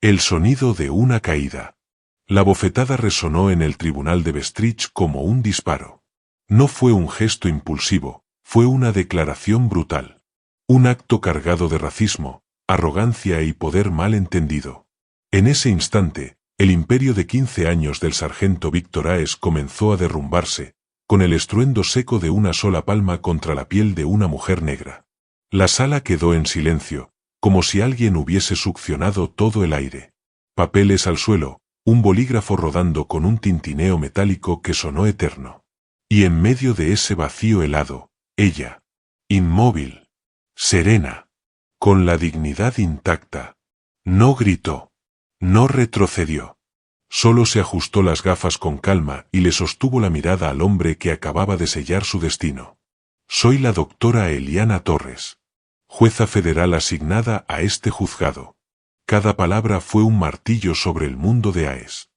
El sonido de una caída. La bofetada resonó en el tribunal de Bestridge como un disparo. No fue un gesto impulsivo, fue una declaración brutal. Un acto cargado de racismo, arrogancia y poder mal entendido. En ese instante, el imperio de 15 años del sargento Víctor Aes comenzó a derrumbarse, con el estruendo seco de una sola palma contra la piel de una mujer negra. La sala quedó en silencio, como si alguien hubiese succionado todo el aire. Papeles al suelo, un bolígrafo rodando con un tintineo metálico que sonó eterno. Y en medio de ese vacío helado, ella, inmóvil, serena, con la dignidad intacta, no gritó, no retrocedió. Solo se ajustó las gafas con calma y le sostuvo la mirada al hombre que acababa de sellar su destino. Soy la doctora Eliana Torres, jueza federal asignada a este juzgado. Cada palabra fue un martillo sobre el mundo de Aes.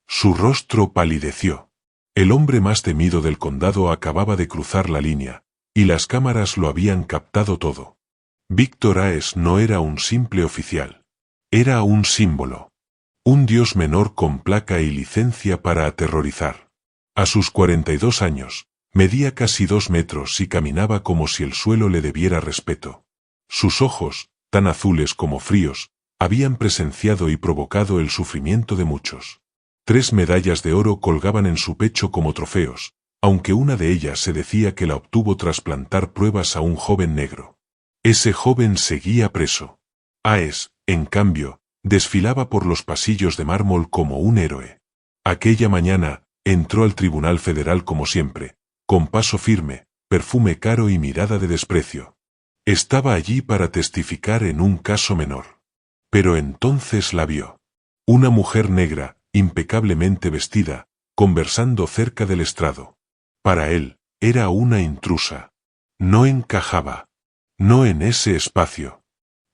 Su rostro palideció. El hombre más temido del condado acababa de cruzar la línea, y las cámaras lo habían captado todo. Víctor Aes no era un simple oficial. Era un símbolo. Un dios menor con placa y licencia para aterrorizar. A sus 42 años, medía casi 2 metros y caminaba como si el suelo le debiera respeto. Sus ojos, tan azules como fríos, habían presenciado y provocado el sufrimiento de muchos. 3 medallas de oro colgaban en su pecho como trofeos, aunque una de ellas se decía que la obtuvo tras plantar pruebas a un joven negro. Ese joven seguía preso. Aes, en cambio, desfilaba por los pasillos de mármol como un héroe. Aquella mañana, entró al Tribunal Federal como siempre, con paso firme, perfume caro y mirada de desprecio. Estaba allí para testificar en un caso menor. Pero entonces la vio. Una mujer negra, impecablemente vestida, conversando cerca del estrado. Para él, era una intrusa. No encajaba. No en ese espacio.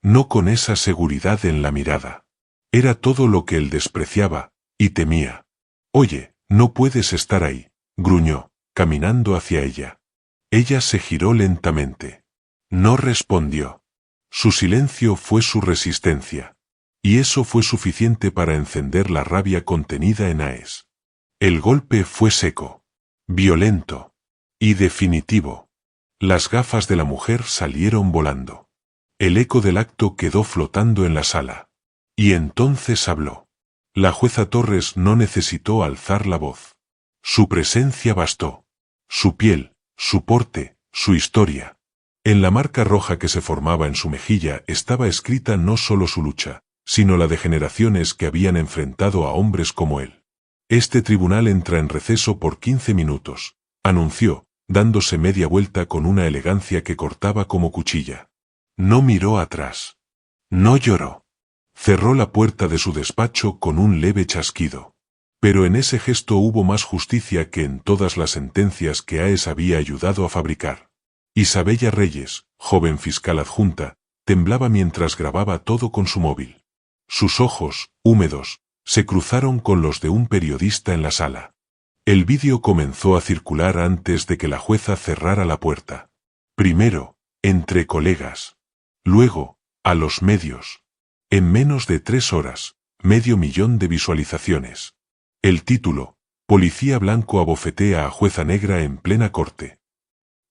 No con esa seguridad en la mirada. Era todo lo que él despreciaba, y temía. Oye, no puedes estar ahí, gruñó, caminando hacia ella. Ella se giró lentamente. No respondió. Su silencio fue su resistencia. Y eso fue suficiente para encender la rabia contenida en Aes. El golpe fue seco, violento y definitivo. Las gafas de la mujer salieron volando. El eco del acto quedó flotando en la sala. Y entonces habló. La jueza Torres no necesitó alzar la voz. Su presencia bastó. Su piel, su porte, su historia. En la marca roja que se formaba en su mejilla estaba escrita no solo su lucha, sino la de generaciones que habían enfrentado a hombres como él. Este tribunal entra en receso por 15 minutos, anunció, dándose media vuelta con una elegancia que cortaba como cuchilla. No miró atrás. No lloró. Cerró la puerta de su despacho con un leve chasquido. Pero en ese gesto hubo más justicia que en todas las sentencias que Aes había ayudado a fabricar. Isabella Reyes, joven fiscal adjunta, temblaba mientras grababa todo con su móvil. Sus ojos, húmedos, se cruzaron con los de un periodista en la sala. El vídeo comenzó a circular antes de que la jueza cerrara la puerta. Primero, entre colegas. Luego, a los medios. En menos de 3 horas, 500.000 de visualizaciones. El título, Policía blanco abofetea a jueza negra en plena corte.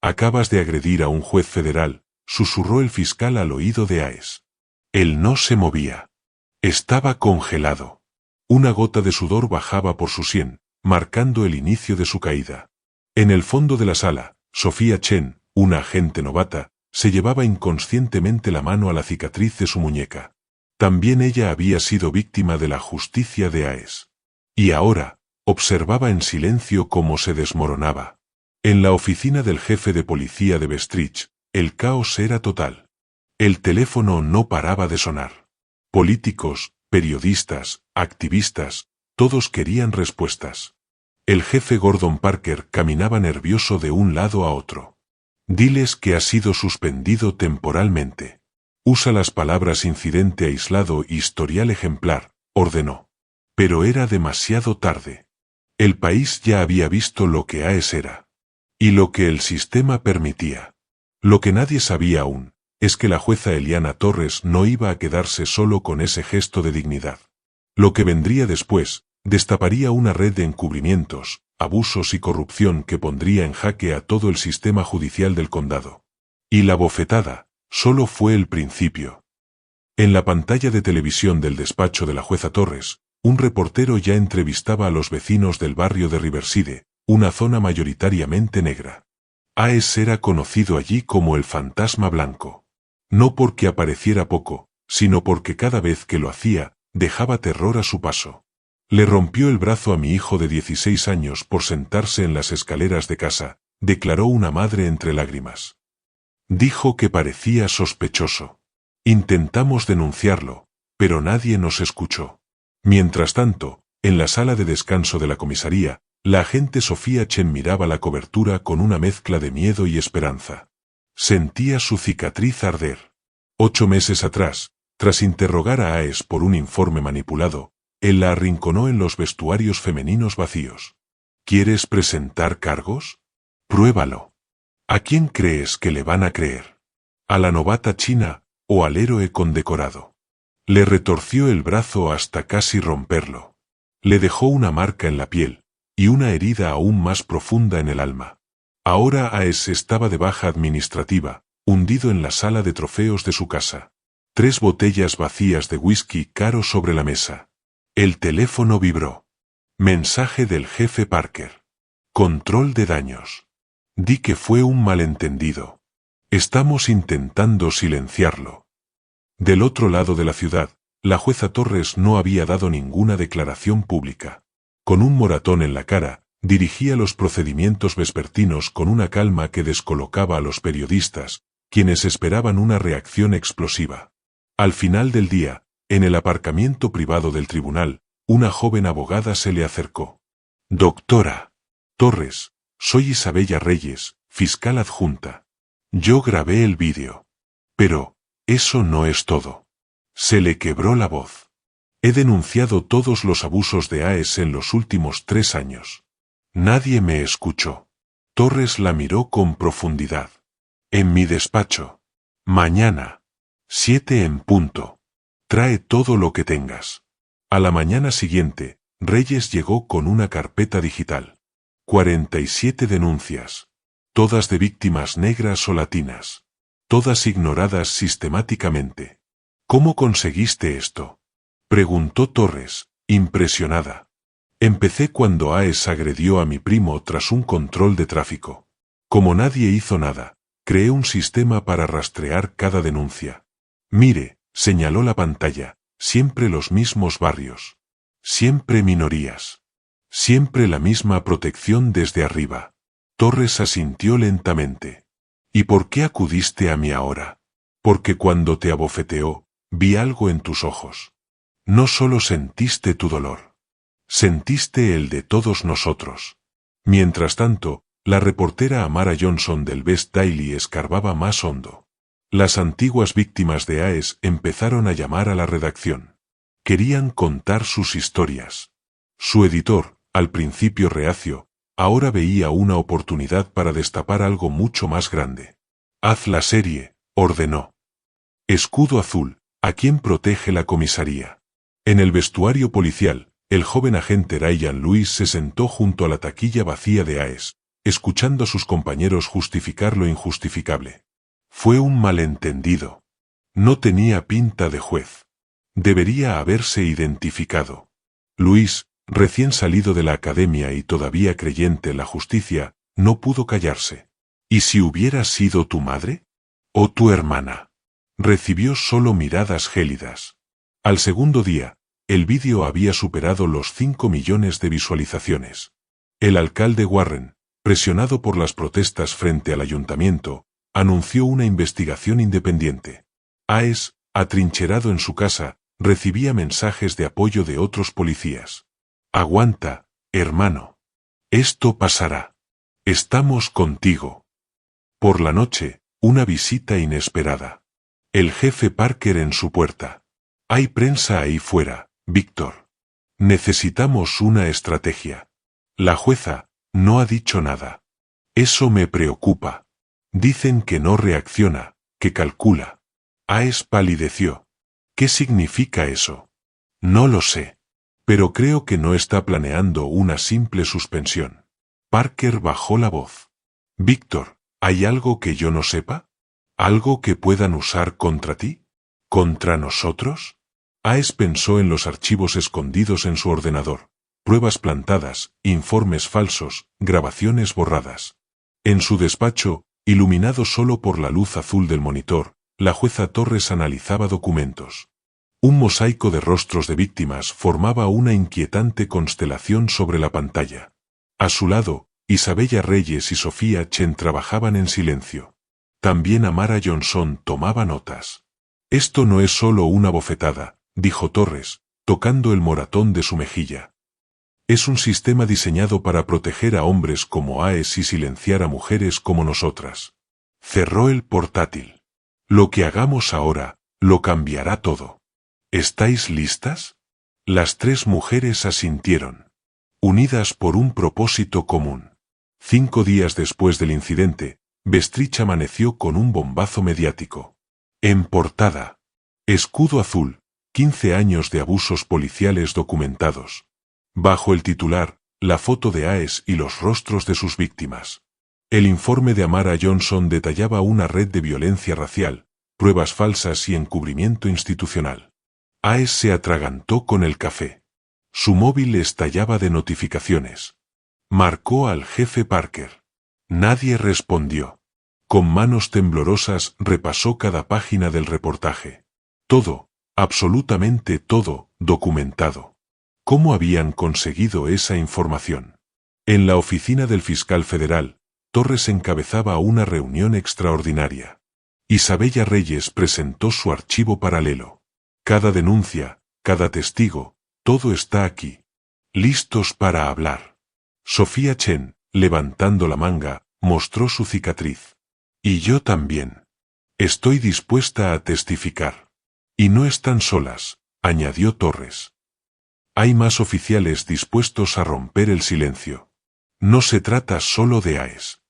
Acabas de agredir a un juez federal, susurró el fiscal al oído de Aes. Él no se movía. Estaba congelado. Una gota de sudor bajaba por su sien, marcando el inicio de su caída. En el fondo de la sala, Sofía Chen, una agente novata, se llevaba inconscientemente la mano a la cicatriz de su muñeca. También ella había sido víctima de la justicia de Aes. Y ahora, observaba en silencio cómo se desmoronaba. En la oficina del jefe de policía de Bestridge, el caos era total. El teléfono no paraba de sonar. Políticos, periodistas, activistas, todos querían respuestas. El jefe Gordon Parker caminaba nervioso de un lado a otro. Diles que ha sido suspendido temporalmente. Usa las palabras incidente aislado y historial ejemplar, ordenó. Pero era demasiado tarde. El país ya había visto lo que Aes era. Y lo que el sistema permitía. Lo que nadie sabía aún, es que la jueza Eliana Torres no iba a quedarse solo con ese gesto de dignidad. Lo que vendría después, destaparía una red de encubrimientos, abusos y corrupción que pondría en jaque a todo el sistema judicial del condado. Y la bofetada, solo fue el principio. En la pantalla de televisión del despacho de la jueza Torres, un reportero ya entrevistaba a los vecinos del barrio de Riverside, una zona mayoritariamente negra. Aes era conocido allí como el fantasma blanco. No porque apareciera poco, sino porque cada vez que lo hacía, dejaba terror a su paso. Le rompió el brazo a mi hijo de 16 años por sentarse en las escaleras de casa, declaró una madre entre lágrimas. Dijo que parecía sospechoso. Intentamos denunciarlo, pero nadie nos escuchó. Mientras tanto, en la sala de descanso de la comisaría, la agente Sofía Chen miraba la cobertura con una mezcla de miedo y esperanza. Sentía su cicatriz arder. 8 meses atrás, tras interrogar a Aes por un informe manipulado, él la arrinconó en los vestuarios femeninos vacíos. ¿Quieres presentar cargos? Pruébalo. ¿A quién crees que le van a creer? ¿A la novata china o al héroe condecorado? Le retorció el brazo hasta casi romperlo. Le dejó una marca en la piel, y una herida aún más profunda en el alma. Ahora Aes estaba de baja administrativa, hundido en la sala de trofeos de su casa. 3 botellas vacías de whisky caro sobre la mesa. El teléfono vibró. Mensaje del jefe Parker. Control de daños. Di que fue un malentendido. Estamos intentando silenciarlo. Del otro lado de la ciudad, la jueza Torres no había dado ninguna declaración pública. Con un moratón en la cara, dirigía los procedimientos vespertinos con una calma que descolocaba a los periodistas, quienes esperaban una reacción explosiva. Al final del día, en el aparcamiento privado del tribunal, una joven abogada se le acercó. Doctora Torres, soy Isabella Reyes, fiscal adjunta. Yo grabé el vídeo. Pero, eso no es todo. Se le quebró la voz. He denunciado todos los abusos de Aes en los últimos 3 años. Nadie me escuchó. Torres la miró con profundidad. En mi despacho. Mañana. 7 en punto. Trae todo lo que tengas. A la mañana siguiente, Reyes llegó con una carpeta digital. 47 denuncias. Todas de víctimas negras o latinas. Todas ignoradas sistemáticamente. ¿Cómo conseguiste esto? Preguntó Torres, impresionada. Empecé cuando Aes agredió a mi primo tras un control de tráfico. Como nadie hizo nada, creé un sistema para rastrear cada denuncia. Mire, señaló la pantalla, siempre los mismos barrios. Siempre minorías. Siempre la misma protección desde arriba. Torres asintió lentamente. ¿Y por qué acudiste a mí ahora? Porque cuando te abofeteó, vi algo en tus ojos. No solo sentiste tu dolor. Sentiste el de todos nosotros. Mientras tanto, la reportera Amara Johnson del Best Daily escarbaba más hondo. Las antiguas víctimas de Aes empezaron a llamar a la redacción. Querían contar sus historias. Su editor, al principio reacio, ahora veía una oportunidad para destapar algo mucho más grande. Haz la serie, ordenó. Escudo azul, ¿a quién protege la comisaría? En el vestuario policial, el joven agente Ryan Lewis se sentó junto a la taquilla vacía de Aes, escuchando a sus compañeros justificar lo injustificable. Fue un malentendido. No tenía pinta de juez. Debería haberse identificado. Luis, recién salido de la academia y todavía creyente en la justicia, no pudo callarse. ¿Y si hubiera sido tu madre? ¿O tu hermana? Recibió solo miradas gélidas. Al segundo día, el vídeo había superado los 5 millones de visualizaciones. El alcalde Warren, presionado por las protestas frente al ayuntamiento, anunció una investigación independiente. Aes, atrincherado en su casa, recibía mensajes de apoyo de otros policías. Aguanta, hermano. Esto pasará. Estamos contigo. Por la noche, una visita inesperada. El jefe Parker en su puerta. Hay prensa ahí fuera, Víctor. Necesitamos una estrategia. La jueza no ha dicho nada. Eso me preocupa. Dicen que no reacciona, que calcula. Aes palideció. ¿Qué significa eso? No lo sé. Pero creo que no está planeando una simple suspensión. Parker bajó la voz. Víctor, ¿hay algo que yo no sepa? ¿Algo que puedan usar contra ti? ¿Contra nosotros? Aes pensó en los archivos escondidos en su ordenador. Pruebas plantadas, informes falsos, grabaciones borradas. En su despacho, iluminado solo por la luz azul del monitor, la jueza Torres analizaba documentos. Un mosaico de rostros de víctimas formaba una inquietante constelación sobre la pantalla. A su lado, Isabella Reyes y Sofía Chen trabajaban en silencio. También Amara Johnson tomaba notas. Esto no es solo una bofetada, dijo Torres, tocando el moratón de su mejilla. Es un sistema diseñado para proteger a hombres como Aes y silenciar a mujeres como nosotras. Cerró el portátil. Lo que hagamos ahora, lo cambiará todo. ¿Estáis listas? Las tres mujeres asintieron. Unidas por un propósito común. 5 días después del incidente, Bestrich amaneció con un bombazo mediático. En portada. Escudo azul, 15 años de abusos policiales documentados. Bajo el titular, la foto de Aes y los rostros de sus víctimas. El informe de Amara Johnson detallaba una red de violencia racial, pruebas falsas y encubrimiento institucional. Aes se atragantó con el café. Su móvil estallaba de notificaciones. Marcó al jefe Parker. Nadie respondió. Con manos temblorosas repasó cada página del reportaje. Todo, absolutamente todo, documentado. ¿Cómo habían conseguido esa información? En la oficina del fiscal federal, Torres encabezaba una reunión extraordinaria. Isabella Reyes presentó su archivo paralelo. Cada denuncia, cada testigo, todo está aquí. Listos para hablar. Sofía Chen, levantando la manga, mostró su cicatriz. Y yo también. Estoy dispuesta a testificar. Y no están solas, añadió Torres. Hay más oficiales dispuestos a romper el silencio. No se trata solo de Aes.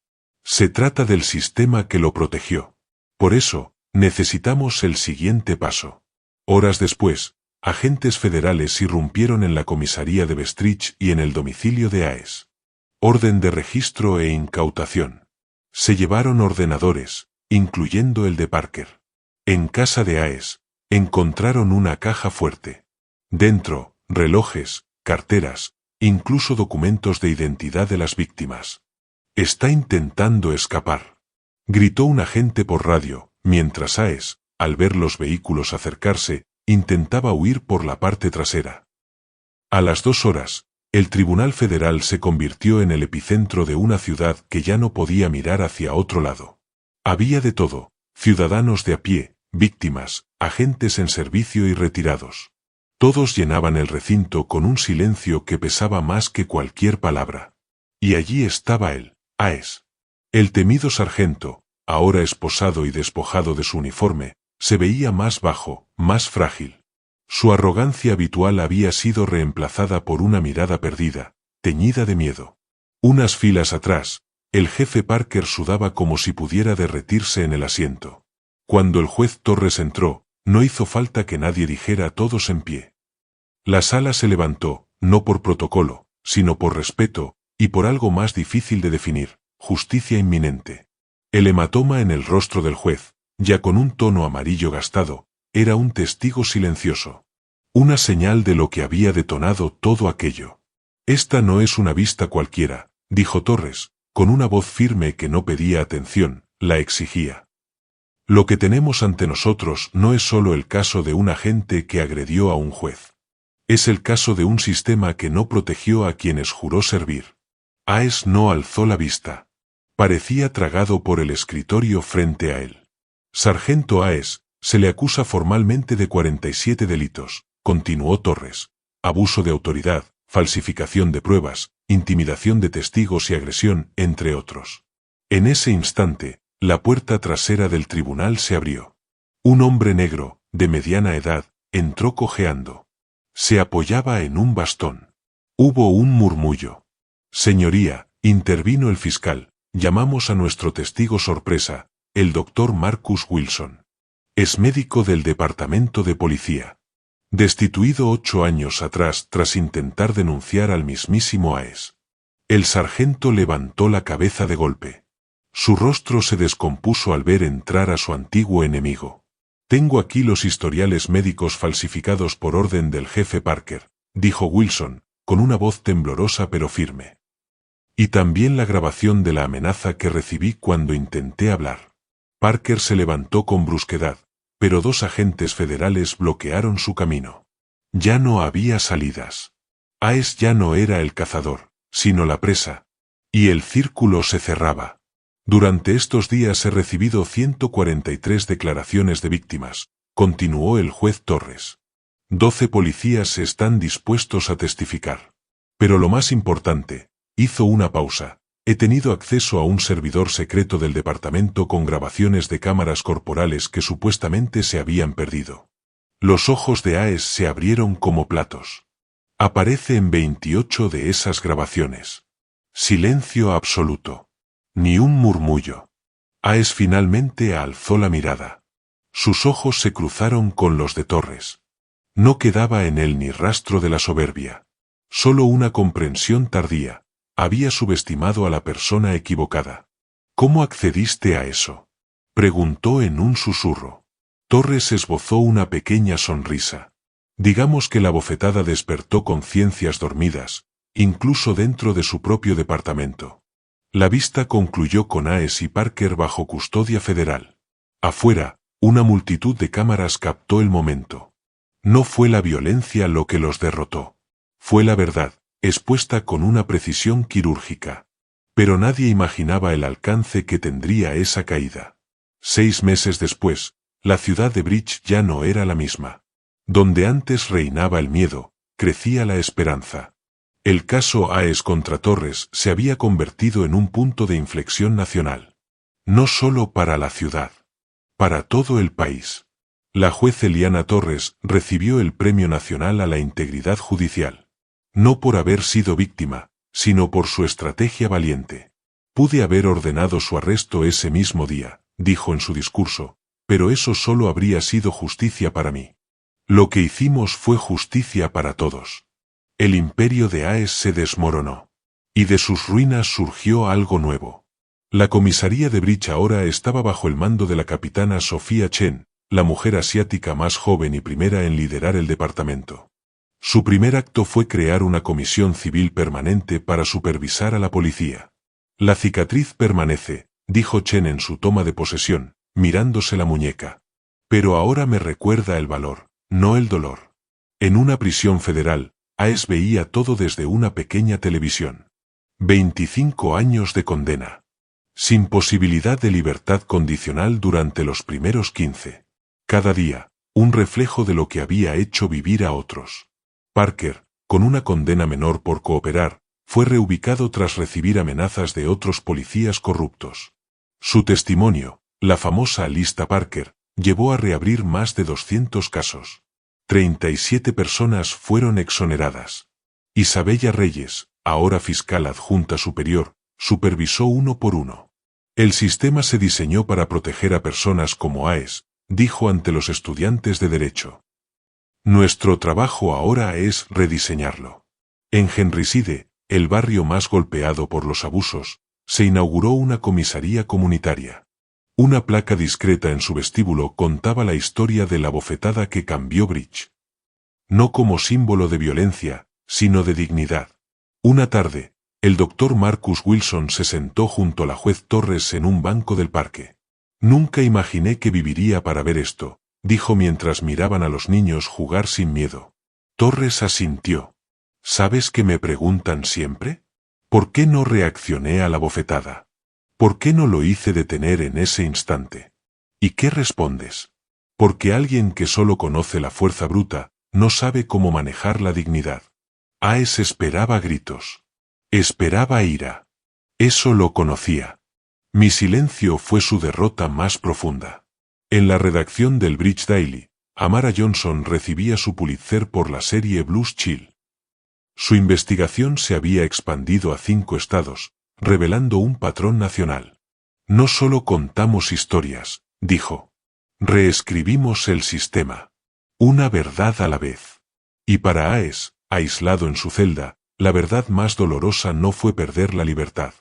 Se trata del sistema que lo protegió. Por eso, necesitamos el siguiente paso. Horas después, agentes federales irrumpieron en la comisaría de Bestrich y en el domicilio de Aes. Orden de registro e incautación. Se llevaron ordenadores, incluyendo el de Parker. En casa de Aes, encontraron una caja fuerte. Dentro, relojes, carteras, incluso documentos de identidad de las víctimas. Está intentando escapar. Gritó un agente por radio, mientras Aes, al ver los vehículos acercarse, intentaba huir por la parte trasera. A las 2 horas, el Tribunal Federal se convirtió en el epicentro de una ciudad que ya no podía mirar hacia otro lado. Había de todo, ciudadanos de a pie, víctimas, agentes en servicio y retirados. Todos llenaban el recinto con un silencio que pesaba más que cualquier palabra. Y allí estaba él, Aes. El temido sargento, ahora esposado y despojado de su uniforme, se veía más bajo, más frágil. Su arrogancia habitual había sido reemplazada por una mirada perdida, teñida de miedo. Unas filas atrás, el jefe Parker sudaba como si pudiera derretirse en el asiento. Cuando el juez Torres entró, no hizo falta que nadie dijera todos en pie. La sala se levantó, no por protocolo, sino por respeto, y por algo más difícil de definir, justicia inminente. El hematoma en el rostro del juez, ya con un tono amarillo gastado, era un testigo silencioso. Una señal de lo que había detonado todo aquello. Esta no es una vista cualquiera, dijo Torres, con una voz firme que no pedía atención, la exigía. Lo que tenemos ante nosotros no es solo el caso de un agente que agredió a un juez. Es el caso de un sistema que no protegió a quienes juró servir. Aes no alzó la vista. Parecía tragado por el escritorio frente a él. Sargento Aes, se le acusa formalmente de 47 delitos, continuó Torres. Abuso de autoridad, falsificación de pruebas, intimidación de testigos y agresión, entre otros. En ese instante, la puerta trasera del tribunal se abrió. Un hombre negro, de mediana edad, entró cojeando. Se apoyaba en un bastón. Hubo un murmullo. Señoría, intervino el fiscal, llamamos a nuestro testigo sorpresa, el doctor Marcus Wilson. Es médico del departamento de policía. destituido 8 años atrás tras intentar denunciar al mismísimo Aes. El sargento levantó la cabeza de golpe. Su rostro se descompuso al ver entrar a su antiguo enemigo. «Tengo aquí los historiales médicos falsificados por orden del jefe Parker», dijo Wilson, con una voz temblorosa pero firme. «Y también la grabación de la amenaza que recibí cuando intenté hablar». Parker se levantó con brusquedad, pero 2 agentes federales bloquearon su camino. Ya no había salidas. Aes ya no era el cazador, sino la presa. Y el círculo se cerraba. Durante estos días he recibido 143 declaraciones de víctimas, continuó el juez Torres. 12 policías están dispuestos a testificar. Pero lo más importante, hizo una pausa, he tenido acceso a un servidor secreto del departamento con grabaciones de cámaras corporales que supuestamente se habían perdido. Los ojos de Aes se abrieron como platos. Aparece en 28 de esas grabaciones. Silencio absoluto. Ni un murmullo. Aes finalmente alzó la mirada. Sus ojos se cruzaron con los de Torres. No quedaba en él ni rastro de la soberbia. Solo una comprensión tardía. Había subestimado a la persona equivocada. ¿Cómo accediste a eso?, preguntó en un susurro. Torres esbozó una pequeña sonrisa. Digamos que la bofetada despertó conciencias dormidas, incluso dentro de su propio departamento. La vista concluyó con Aes y Parker bajo custodia federal. Afuera, una multitud de cámaras captó el momento. No fue la violencia lo que los derrotó. Fue la verdad, expuesta con una precisión quirúrgica. Pero nadie imaginaba el alcance que tendría esa caída. 6 meses después, la ciudad de Bridge ya no era la misma. Donde antes reinaba el miedo, crecía la esperanza. El caso Aes contra Torres se había convertido en un punto de inflexión nacional. No solo para la ciudad. Para todo el país. La juez Eliana Torres recibió el Premio Nacional a la Integridad Judicial. No por haber sido víctima, sino por su estrategia valiente. Pude haber ordenado su arresto ese mismo día, dijo en su discurso, pero eso solo habría sido justicia para mí. Lo que hicimos fue justicia para todos. El imperio de Aes se desmoronó. Y de sus ruinas surgió algo nuevo. La comisaría de Bridge ahora estaba bajo el mando de la capitana Sofía Chen, la mujer asiática más joven y primera en liderar el departamento. Su primer acto fue crear una comisión civil permanente para supervisar a la policía. La cicatriz permanece, dijo Chen en su toma de posesión, mirándose la muñeca. Pero ahora me recuerda el valor, no el dolor. En una prisión federal, Aes veía todo desde una pequeña televisión. 25 años de condena. Sin posibilidad de libertad condicional durante los primeros 15. Cada día, un reflejo de lo que había hecho vivir a otros. Parker, con una condena menor por cooperar, fue reubicado tras recibir amenazas de otros policías corruptos. Su testimonio, la famosa lista Parker, llevó a reabrir más de 200 casos. 37 personas fueron exoneradas. Isabella Reyes, ahora fiscal adjunta superior, supervisó uno por uno. El sistema se diseñó para proteger a personas como Aes, dijo ante los estudiantes de Derecho. Nuestro trabajo ahora es rediseñarlo. En Henryside, el barrio más golpeado por los abusos, se inauguró una comisaría comunitaria. Una placa discreta en su vestíbulo contaba la historia de la bofetada que cambió Bridge. No como símbolo de violencia, sino de dignidad. Una tarde, el doctor Marcus Wilson se sentó junto a la juez Torres en un banco del parque. Nunca imaginé que viviría para ver esto, dijo mientras miraban a los niños jugar sin miedo. Torres asintió. ¿Sabes qué me preguntan siempre? ¿Por qué no reaccioné a la bofetada? ¿Por qué no lo hice detener en ese instante? ¿Y qué respondes? Porque alguien que solo conoce la fuerza bruta, no sabe cómo manejar la dignidad. Aes esperaba gritos. Esperaba ira. Eso lo conocía. Mi silencio fue su derrota más profunda. En la redacción del Bridge Daily, Amara Johnson recibía su Pulitzer por la serie Blues Chill. Su investigación se había expandido a 5 estados, revelando un patrón nacional. No solo contamos historias, dijo. Reescribimos el sistema. Una verdad a la vez. Y para Aes, aislado en su celda, la verdad más dolorosa no fue perder la libertad.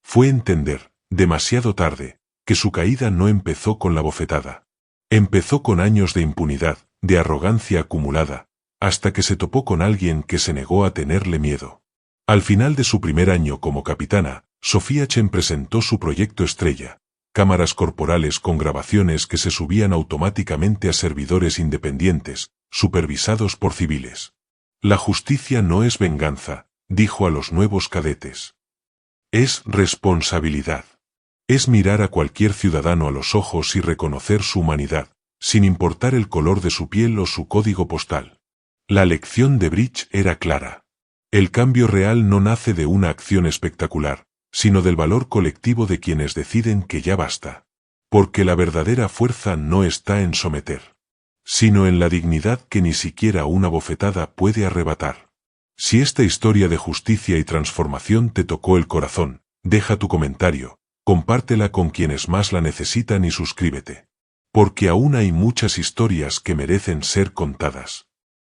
Fue entender, demasiado tarde, que su caída no empezó con la bofetada. Empezó con años de impunidad, de arrogancia acumulada, hasta que se topó con alguien que se negó a tenerle miedo. Al final de su primer año como capitana, Sofía Chen presentó su proyecto estrella, cámaras corporales con grabaciones que se subían automáticamente a servidores independientes, supervisados por civiles. La justicia no es venganza, dijo a los nuevos cadetes. Es responsabilidad. Es mirar a cualquier ciudadano a los ojos y reconocer su humanidad, sin importar el color de su piel o su código postal. La lección de Bridge era clara. El cambio real no nace de una acción espectacular, sino del valor colectivo de quienes deciden que ya basta. Porque la verdadera fuerza no está en someter, sino en la dignidad que ni siquiera una bofetada puede arrebatar. Si esta historia de justicia y transformación te tocó el corazón, deja tu comentario, compártela con quienes más la necesitan y suscríbete. Porque aún hay muchas historias que merecen ser contadas.